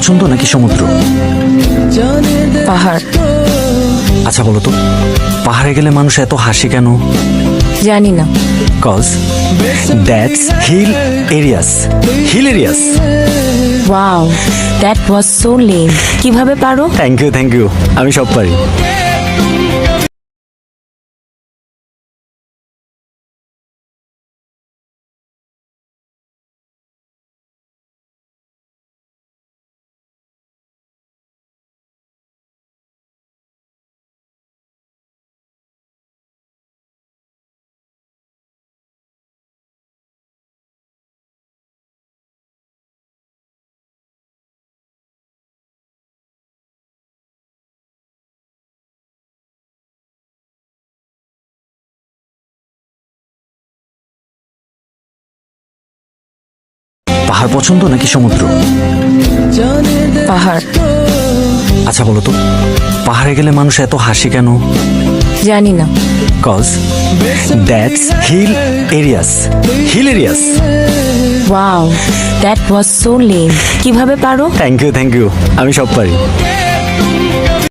পছন্দ নাকি সমুদ্র? পাহাড়। আচ্ছা বলো তো, পাহাড়ে গেলে মানুষ এত হাসি কেন? জানি না। Cause that's hill areas. Hill areas. Wow, that was so lame. কিভাবে পারো? থ্যাংক ইউ, আমি সব পারি। পাহাড় পছন্দ নাকি সমুদ্র? পাহাড়। আচ্ছা বলো তো, পাহাড়ে গেলে মানুষ এত হাসি কেন? জানি না। Cause that's hill areas. Hill areas. Wow, that was so lame. কিভাবে পারো? থ্যাংক ইউ, আমি সব পারি।